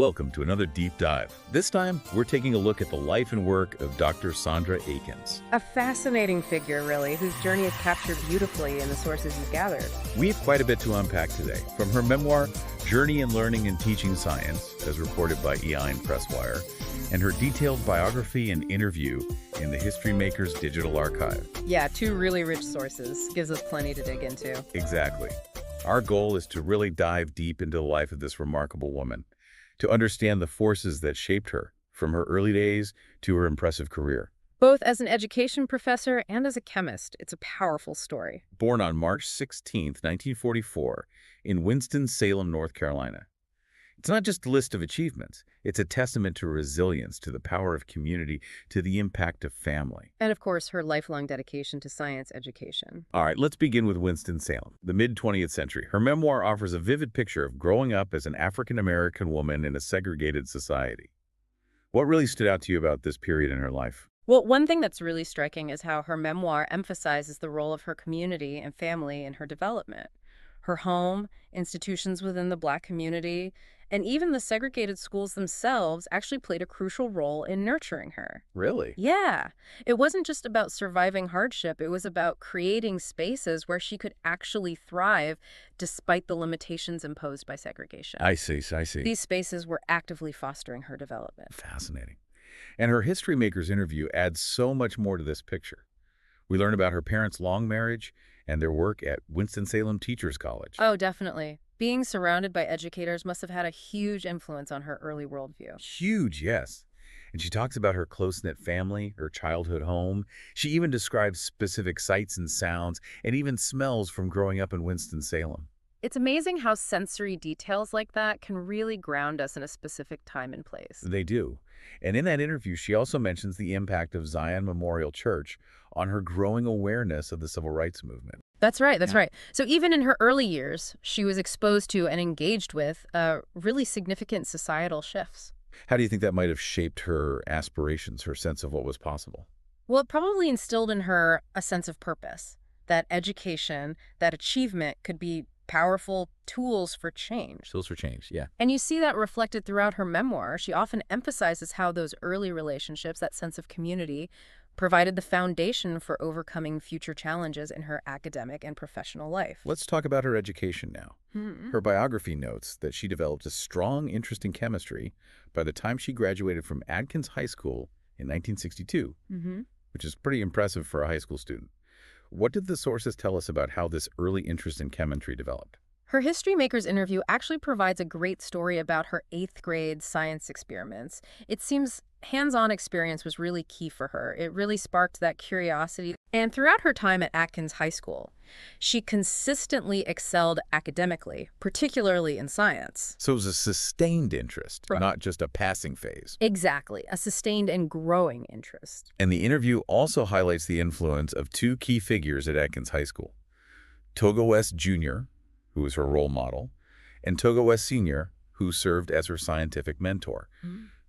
welcome to another deep dive. This time, we're taking a look at the life and work of Dr. Sondra Akins. A fascinating figure, really, whose journey is captured beautifully in the sources you've gathered. We have quite a bit to unpack today, from her memoir, Journey in Learning and Teaching Science, as reported by EIN Presswire, and her detailed biography and interview in the History Maker's digital archive. Yeah, two really rich sources. Gives us plenty to dig into. Exactly. Our goal is to really dive deep into the life of this remarkable woman, to understand the forces that shaped her, from her early days to her impressive career. Both as an education professor and as a chemist, it's a powerful story. Born on March 16, 1944, in Winston-Salem, North Carolina. It's not just a list of achievements. It's a testament to resilience, to the power of community, to the impact of family. And of course, her lifelong dedication to science education. All right, let's begin with Winston-Salem, the mid-20th century. Her memoir offers a vivid picture of growing up as an African-American woman in a segregated society. What really stood out to you about this period in her life? Well, one thing that's really striking is how her memoir emphasizes the role of her community and family in her development. Her home, institutions within the Black community, and even the segregated schools themselves actually played a crucial role in nurturing her. Really? Yeah. It wasn't just about surviving hardship. It was about creating spaces where she could actually thrive despite the limitations imposed by segregation. I see. These spaces were actively fostering her development. Fascinating. And her History Maker's interview adds so much more to this picture. We learn about her parents' long marriage and their work at Winston-Salem Teachers College. Oh, definitely. Being surrounded by educators must have had a huge influence on her early worldview. Huge, yes. And she talks about her close-knit family, her childhood home. She even describes specific sights and sounds and even smells from growing up in Winston-Salem. It's amazing how sensory details like that can really ground us in a specific time and place. They do. And in that interview, she also mentions the impact of Zion Memorial Church on her growing awareness of the civil rights movement. That's right. So even in her early years, she was exposed to and engaged with really significant societal shifts. How do you think that might have shaped her aspirations, her sense of what was possible? Well, it probably instilled in her a sense of purpose, that education, that achievement could be powerful tools for change. Tools for change, yeah. And you see that reflected throughout her memoir. She often emphasizes how those early relationships, that sense of community, provided the foundation for overcoming future challenges in her academic and professional life. Let's talk about her education now. Her biography notes that she developed a strong interest in chemistry by the time she graduated from Adkins High School in 1962, which is pretty impressive for a high school student. What did the sources tell us about how this early interest in chemistry developed? Her History Maker's interview actually provides a great story about her 8th grade science experiments. It seems hands-on experience was really key for her. It really sparked that curiosity. And throughout her time at Atkins High School, she consistently excelled academically, particularly in science. So it was a sustained interest, not just a passing phase. Exactly, a sustained and growing interest. And the interview also highlights the influence of two key figures at Atkins High School. Togo West Jr., who was her role model, and Togo West Sr., who served as her scientific mentor.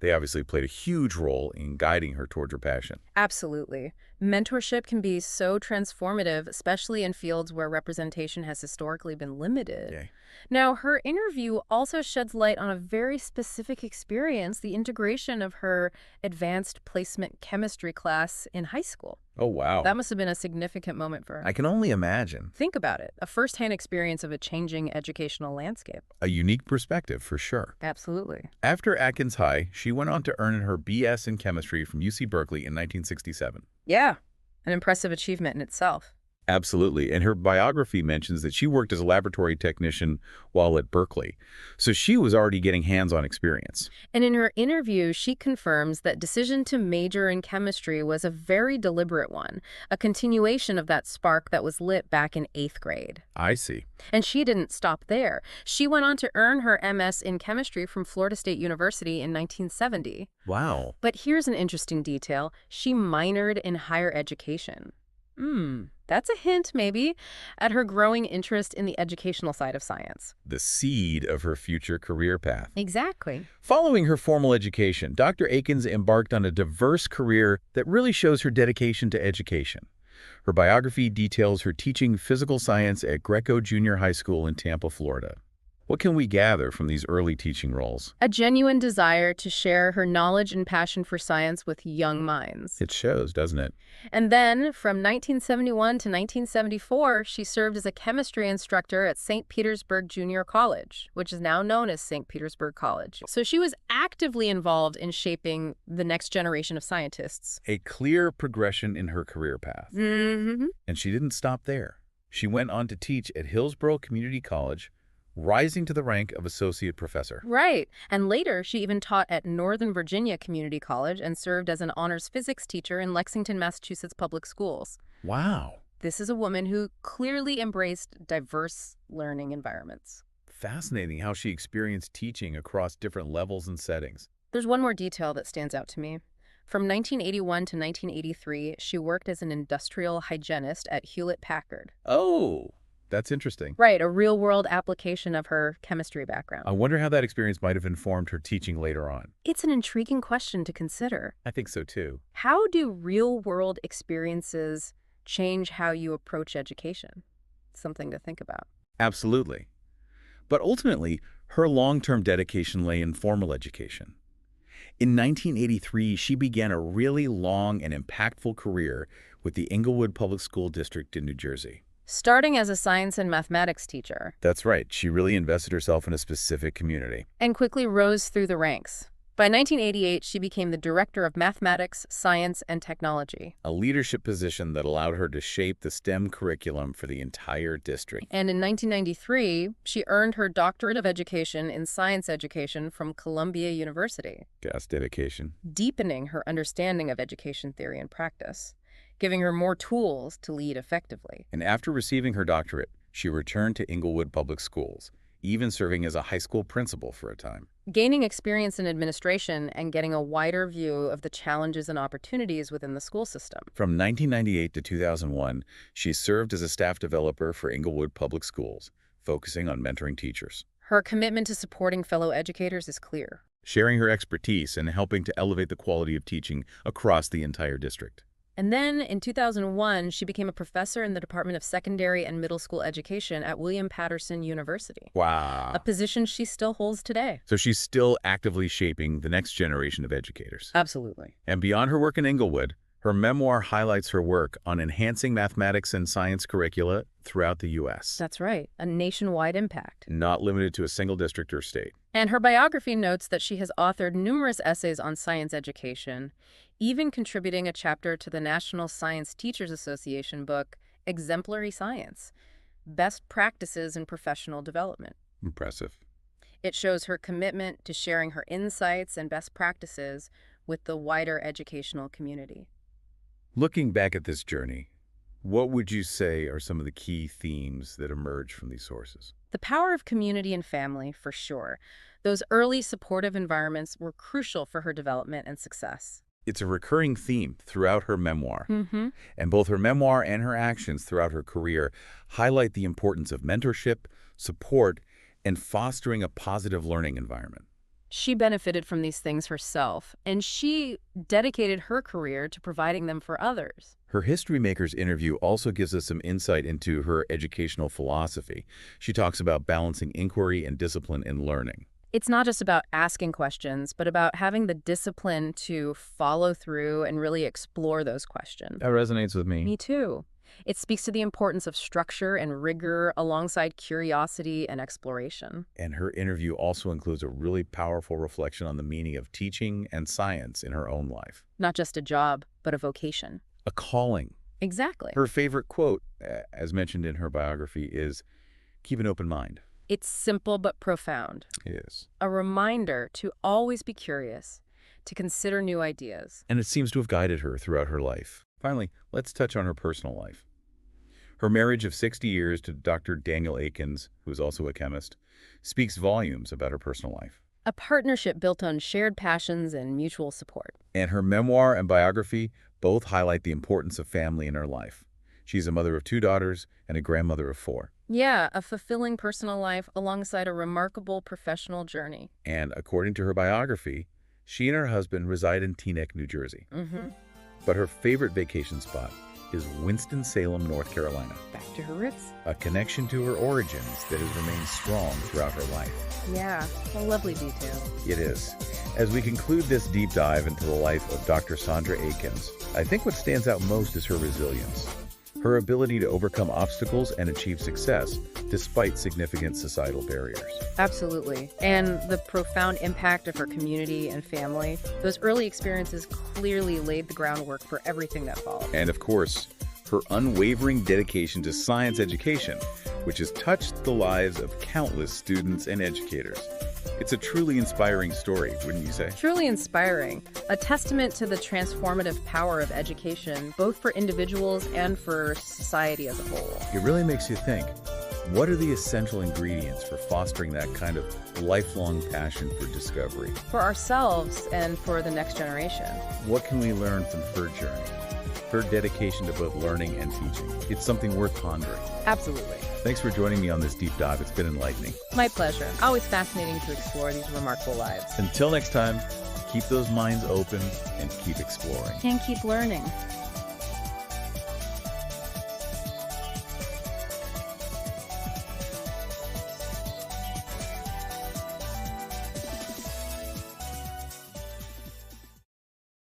They obviously played a huge role in guiding her towards her passion. Absolutely. Mentorship can be so transformative, especially in fields where representation has historically been limited. Okay. Now, her interview also sheds light on a very specific experience, the integration of her advanced placement chemistry class in high school. Oh, wow. That must have been a significant moment for her. I can only imagine. Think about it, a firsthand experience of a changing educational landscape. A unique perspective, for sure. Absolutely. After Atkins High, she went on to earn her BS in chemistry from UC Berkeley in 1967. Yeah, an impressive achievement in itself. Absolutely. And her biography mentions that she worked as a laboratory technician while at Berkeley. So she was already getting hands-on experience. And in her interview, she confirms that decision to major in chemistry was a very deliberate one, a continuation of that spark that was lit back in 8th grade. I see. And she didn't stop there. She went on to earn her MS in chemistry from Florida State University in 1970. Wow. But here's an interesting detail. She minored in higher education. That's a hint, maybe, at her growing interest in the educational side of science. The seed of her future career path. Exactly. Following her formal education, Dr. Akins embarked on a diverse career that really shows her dedication to education. Her biography details her teaching physical science at Greco Junior High School in Tampa, Florida. What can we gather from these early teaching roles? A genuine desire to share her knowledge and passion for science with young minds. It shows, doesn't it? And then, from 1971 to 1974, she served as a chemistry instructor at St. Petersburg Junior College, which is now known as St. Petersburg College. So she was actively involved in shaping the next generation of scientists. A clear progression in her career path. Mm-hmm. And she didn't stop there. She went on to teach at Hillsborough Community College, rising to the rank of associate professor. Right. And later, she even taught at Northern Virginia Community College and served as an honors physics teacher in Lexington, Massachusetts public schools. Wow. This is a woman who clearly embraced diverse learning environments. Fascinating how she experienced teaching across different levels and settings. There's one more detail that stands out to me. From 1981 to 1983, she worked as an industrial hygienist at Hewlett-Packard. Oh, that's interesting. Right, a real-world application of her chemistry background. I wonder how that experience might have informed her teaching later on. It's an intriguing question to consider. I think so too. How do real-world experiences change how you approach education? Something to think about. Absolutely. But ultimately, her long-term dedication lay in formal education. In 1983, she began a really long and impactful career with the Englewood Public School District in New Jersey. Starting as a science and mathematics teacher. That's right. She really invested herself in a specific community. And quickly rose through the ranks. By 1988, she became the director of mathematics, science, and technology. A leadership position that allowed her to shape the STEM curriculum for the entire district. And in 1993, she earned her doctorate of education in science education from Columbia University. Gas dedication. Deepening her understanding of education theory and practice, giving her more tools to lead effectively. And after receiving her doctorate, she returned to Englewood Public Schools, even serving as a high school principal for a time. Gaining experience in administration and getting a wider view of the challenges and opportunities within the school system. From 1998 to 2001, she served as a staff developer for Englewood Public Schools, focusing on mentoring teachers. Her commitment to supporting fellow educators is clear. Sharing her expertise and helping to elevate the quality of teaching across the entire district. And then, in 2001, she became a professor in the Department of Secondary and Middle School Education at William Patterson University. Wow. A position she still holds today. So she's still actively shaping the next generation of educators. Absolutely. And beyond her work in Englewood, her memoir highlights her work on enhancing mathematics and science curricula throughout the U.S. That's right. A nationwide impact. Not limited to a single district or state. And her biography notes that she has authored numerous essays on science education, even contributing a chapter to the National Science Teachers Association book, Exemplary Science: Best Practices in Professional Development. Impressive. It shows her commitment to sharing her insights and best practices with the wider educational community. Looking back at this journey, what would you say are some of the key themes that emerge from these sources? The power of community and family, for sure. Those early supportive environments were crucial for her development and success. It's a recurring theme throughout her memoir. Mm-hmm. And both her memoir and her actions throughout her career highlight the importance of mentorship, support, and fostering a positive learning environment. She benefited from these things herself, and she dedicated her career to providing them for others. Her History Makers interview also gives us some insight into her educational philosophy. She talks about balancing inquiry and discipline in learning. It's not just about asking questions, but about having the discipline to follow through and really explore those questions. That resonates with me. Me too. It speaks to the importance of structure and rigor alongside curiosity and exploration. And her interview also includes a really powerful reflection on the meaning of teaching and science in her own life. Not just a job, but a vocation. A calling. Exactly. Her favorite quote, as mentioned in her biography, is, "Keep an open mind." It's simple but profound. It is. A reminder to always be curious, to consider new ideas. And it seems to have guided her throughout her life. Finally, let's touch on her personal life. Her marriage of 60 years to Dr. Daniel Akins, who is also a chemist, speaks volumes about her personal life. A partnership built on shared passions and mutual support. And her memoir and biography both highlight the importance of family in her life. She's a mother of 2 daughters and a grandmother of 4. Yeah, a fulfilling personal life alongside a remarkable professional journey. And according to her biography, she and her husband reside in Teaneck, New Jersey. Mm-hmm. But her favorite vacation spot is Winston-Salem, North Carolina. Back to her roots. A connection to her origins that has remained strong throughout her life. Yeah, a lovely detail. It is. As we conclude this deep dive into the life of Dr. Sondra Akins, I think what stands out most is her resilience. Her ability to overcome obstacles and achieve success despite significant societal barriers. Absolutely. And the profound impact of her community and family. Those early experiences clearly laid the groundwork for everything that followed. And of course, her unwavering dedication to science education, which has touched the lives of countless students and educators. It's a truly inspiring story, wouldn't you say? Truly inspiring. A testament to the transformative power of education, both for individuals and for society as a whole. It really makes you think, what are the essential ingredients for fostering that kind of lifelong passion for discovery? For ourselves and for the next generation. What can we learn from her journey? Her dedication to both learning and teaching. It's something worth pondering. Absolutely. Thanks for joining me on this deep dive. It's been enlightening. My pleasure. Always fascinating to explore these remarkable lives. Until next time, keep those minds open and keep exploring. And keep learning.